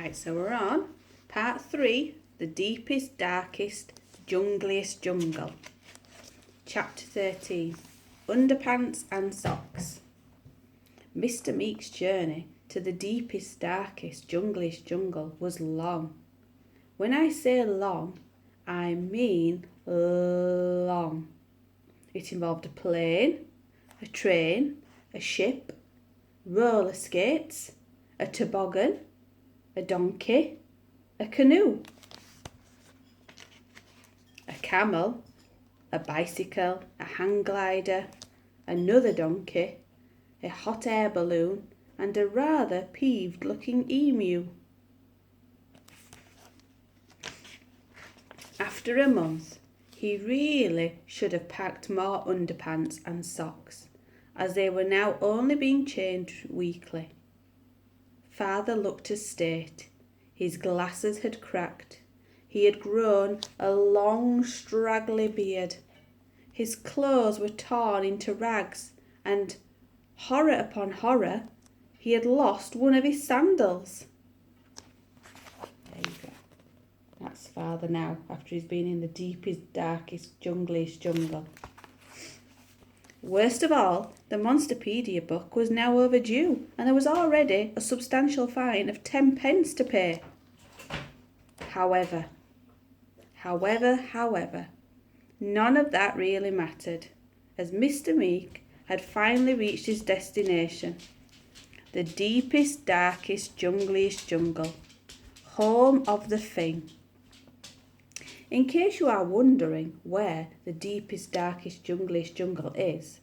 Right, so we're on part 3, the deepest, darkest, jungliest jungle. Chapter 13, Underpants and Socks. Mr. Meek's journey to the deepest, darkest, jungliest jungle was long. When I say long, I mean long. It involved a plane, a train, a ship, roller skates, a toboggan, a donkey, a canoe, a camel, a bicycle, a hang glider, another donkey, a hot air balloon, and a rather peeved-looking emu. After a month, he really should have packed more underpants and socks, as they were now only being changed weekly. Father looked a state. His glasses had cracked. He had grown a long, straggly beard. His clothes were torn into rags, and, horror upon horror, he had lost one of his sandals. There you go. That's Father now, after he's been in the deepest, darkest, jungliest jungle. Worst of all, the Monsterpedia book was now overdue, and there was already a substantial fine of 10 pence to pay. However, none of that really mattered, as Mr. Meek had finally reached his destination, the deepest, darkest, jungliest jungle, home of the Fing. In case you are wondering where the deepest, darkest, jungliest jungle is,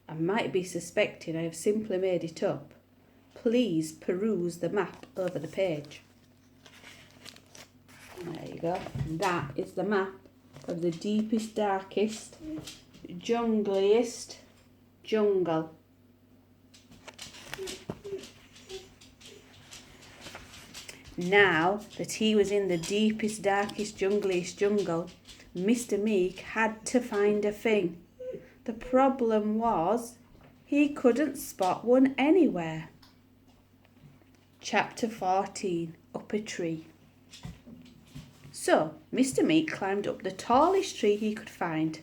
and might be suspecting I have simply made it up, please peruse the map over the page. There you go. That is the map of the deepest, darkest, jungliest jungle. Now that he was in the deepest, darkest, jungliest jungle, Mr. Meek had to find a Fing. The problem was, he couldn't spot one anywhere. Chapter 14, Up a Tree. So, Mr. Meek climbed up the tallest tree he could find,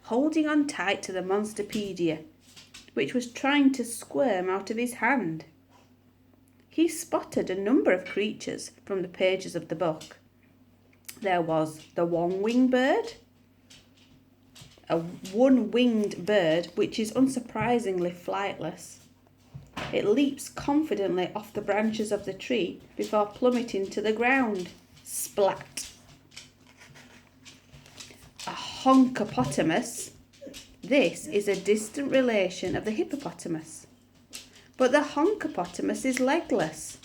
holding on tight to the Monsterpedia, which was trying to squirm out of his hand. He spotted a number of creatures from the pages of the book. There was the one-winged bird, a one-winged bird which is unsurprisingly flightless. It leaps confidently off the branches of the tree before plummeting to the ground. Splat. A honkopotamus. This is a distant relation of the hippopotamus. But the honkopotamus is legless.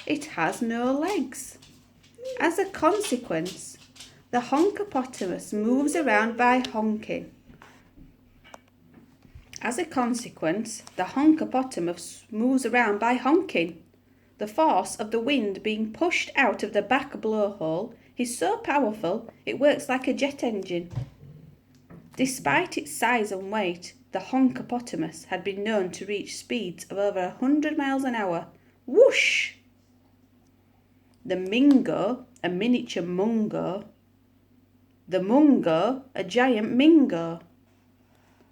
It has no legs. As a consequence, the honkopotamus moves around by honking. The force of the wind being pushed out of the back blowhole is so powerful it works like a jet engine. Despite its size and weight, the honkopotamus had been known to reach speeds of over 100 miles an hour. Whoosh! The mingo, a miniature mungo. The mungo, a giant mingo.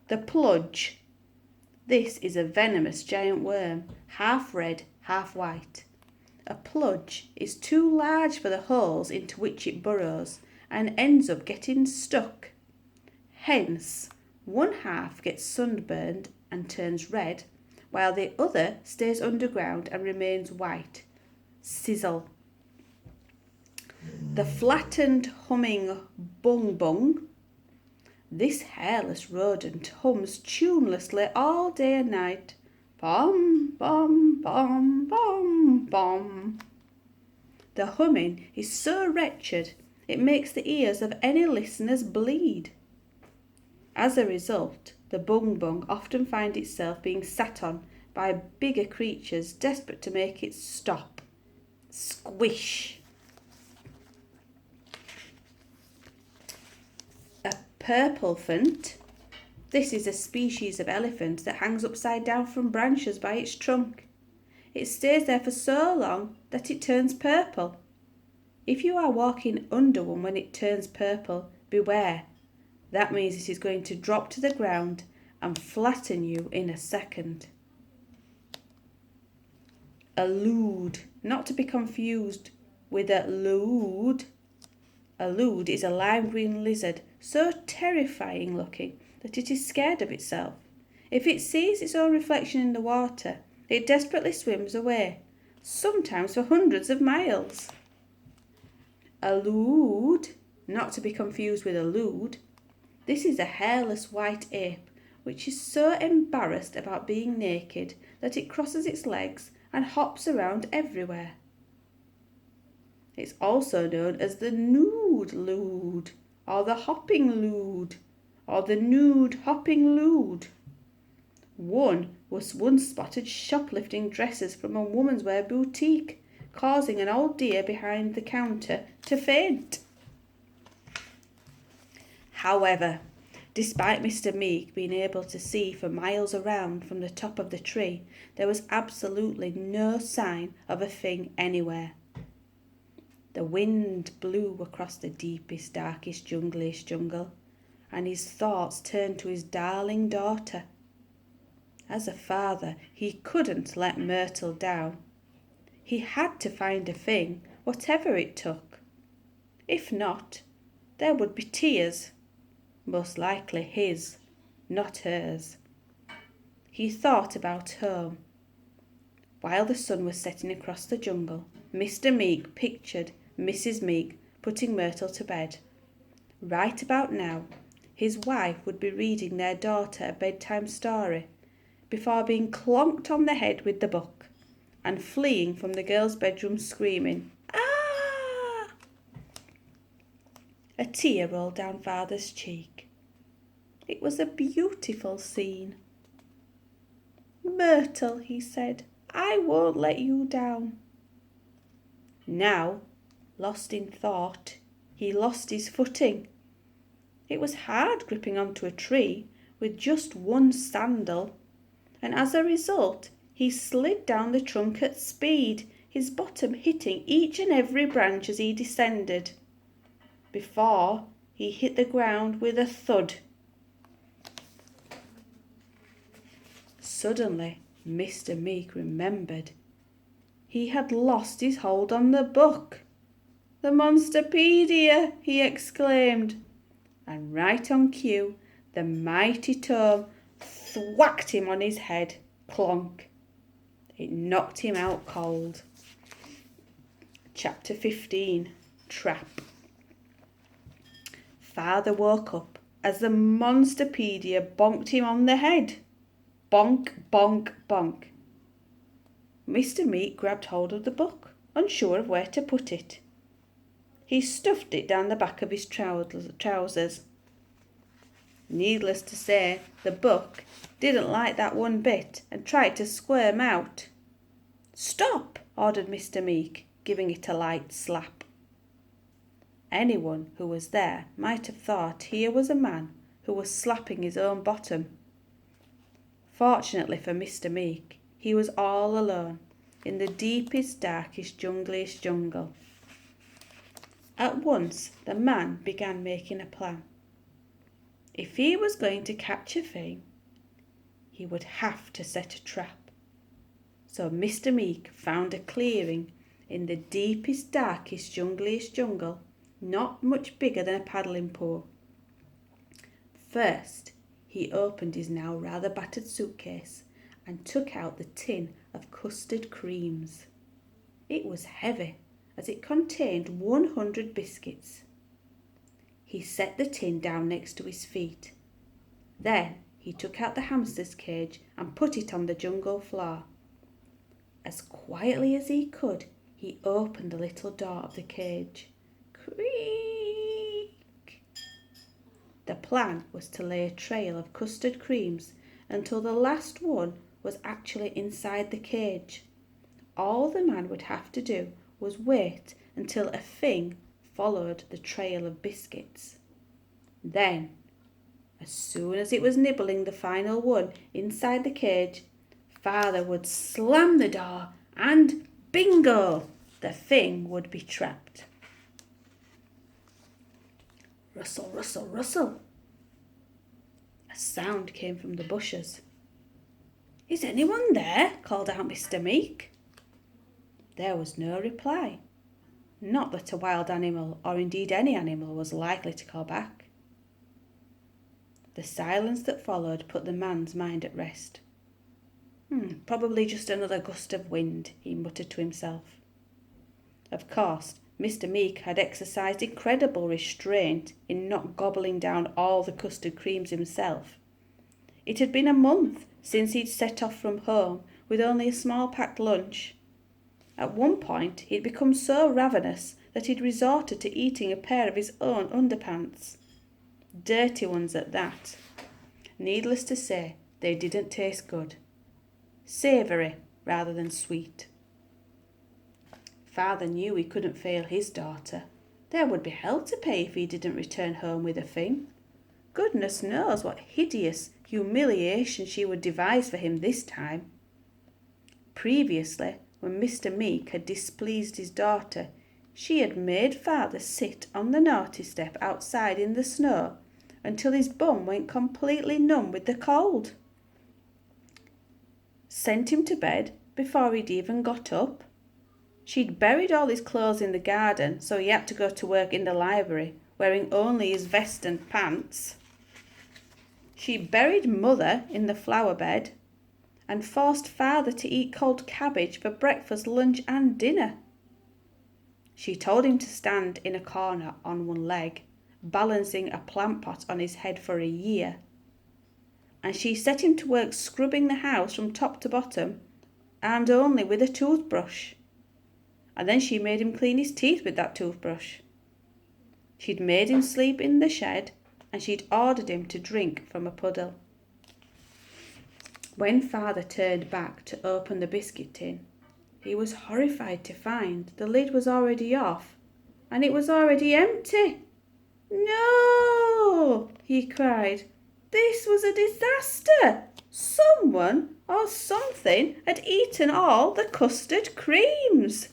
The pludge. This is a venomous giant worm, half red, half white. A pludge is too large for the holes into which it burrows and ends up getting stuck. Hence, one half gets sunburned and turns red, while the other stays underground and remains white. Sizzle. The flattened humming bung bung. This hairless rodent hums tunelessly all day and night. Bum, bum, bum, bum, bum. The humming is so wretched it makes the ears of any listeners bleed. As a result, the bung bung often finds itself being sat on by bigger creatures desperate to make it stop. Squish. A purple-phant. This is a species of elephant that hangs upside down from branches by its trunk. It stays there for so long that it turns purple. If you are walking under one when it turns purple, beware. That means it is going to drop to the ground and flatten you in a second. A lood, not to be confused with a lood. A lood is a lime green lizard, so terrifying looking that it is scared of itself. If it sees its own reflection in the water, it desperately swims away, sometimes for hundreds of miles. A lood, not to be confused with a lewd. This is a hairless white ape which is so embarrassed about being naked that it crosses its legs and hops around everywhere. It's also known as the nude lood, or the hopping lood, or the nude hopping lood. One was once spotted shoplifting dresses from a woman's wear boutique, causing an old dear behind the counter to faint. However, despite Mr. Meek being able to see for miles around from the top of the tree, there was absolutely no sign of a Fing anywhere. The wind blew across the deepest, darkest, junglish jungle, and his thoughts turned to his darling daughter. As a father, he couldn't let Myrtle down. He had to find a Fing, whatever it took. If not, there would be tears, most likely his, not hers. He thought about home. While the sun was setting across the jungle, Mr. Meek pictured Mrs. Meek putting Myrtle to bed. Right about now, his wife would be reading their daughter a bedtime story before being clonked on the head with the book and fleeing from the girl's bedroom screaming, "Ah!" A tear rolled down father's cheek. It was a beautiful scene. "Myrtle," he said, "I won't let you down." Now, lost in thought, he lost his footing. It was hard gripping onto a tree with just one sandal, and as a result, he slid down the trunk at speed, his bottom hitting each and every branch as he descended, before he hit the ground with a thud. Suddenly, Mr. Meek remembered. He had lost his hold on the book. "The Monsterpedia!" he exclaimed. And right on cue, the mighty tome thwacked him on his head. Clonk. It knocked him out cold. Chapter 15. Trap. Father woke up as the Monsterpedia bonked him on the head. Bonk, bonk, bonk. Mr. Meek grabbed hold of the book, unsure of where to put it. He stuffed it down the back of his trousers. Needless to say, the book didn't like that one bit and tried to squirm out. "Stop!" ordered Mr. Meek, giving it a light slap. Anyone who was there might have thought here was a man who was slapping his own bottom. Fortunately for Mr. Meek, he was all alone in the deepest, darkest, jungliest jungle. At once, the man began making a plan. If he was going to catch a Fing, he would have to set a trap. So Mr. Meek found a clearing in the deepest, darkest, jungliest jungle, not much bigger than a paddling pool. First, he opened his now rather battered suitcase and took out the tin of custard creams. It was heavy, as it contained 100 biscuits. He set the tin down next to his feet. Then he took out the hamster's cage and put it on the jungle floor. As quietly as he could, he opened the little door of the cage. Creak! The plan was to lay a trail of custard creams until the last one was actually inside the cage. All the man would have to do was wait until a Fing followed the trail of biscuits. Then, as soon as it was nibbling the final one inside the cage, Father would slam the door And bingo! The Fing would be trapped. Rustle, rustle, rustle. A sound came from the bushes. Is anyone there? Called out Mr. Meek. There was no reply. Not that a wild animal, or indeed any animal, was likely to call back. The silence that followed put the man's mind at rest. Probably just another gust of wind, he muttered to himself. Of course, Mr. Meek had exercised incredible restraint in not gobbling down all the custard creams himself. It had been a month since he'd set off from home with only a small packed lunch. At one point, he'd become so ravenous that he'd resorted to eating a pair of his own underpants. Dirty ones at that. Needless to say, they didn't taste good. Savoury rather than sweet. Father knew he couldn't fail his daughter. There would be hell to pay if he didn't return home with a Fing. Goodness knows what hideous humiliation she would devise for him this time. Previously, when Mr. Meek had displeased his daughter, she had made father sit on the naughty step outside in the snow until his bum went completely numb with the cold. Sent him to bed before he'd even got up. She'd buried all his clothes in the garden, so he had to go to work in the library, wearing only his vest and pants. She buried mother in the flower bed and forced father to eat cold cabbage for breakfast, lunch and dinner. She told him to stand in a corner on one leg, balancing a plant pot on his head for a year. And she set him to work scrubbing the house from top to bottom, and only with a toothbrush. And then she made him clean his teeth with that toothbrush. She'd made him sleep in the shed, and she'd ordered him to drink from a puddle. When father turned back to open the biscuit tin, he was horrified to find the lid was already off, and it was already empty. "No!" he cried. "This was a disaster! Someone or something had eaten all the custard creams."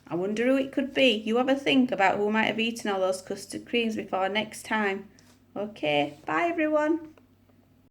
I wonder who it could be. You have a think about who might have eaten all those custard creams before next time. Okay, bye everyone.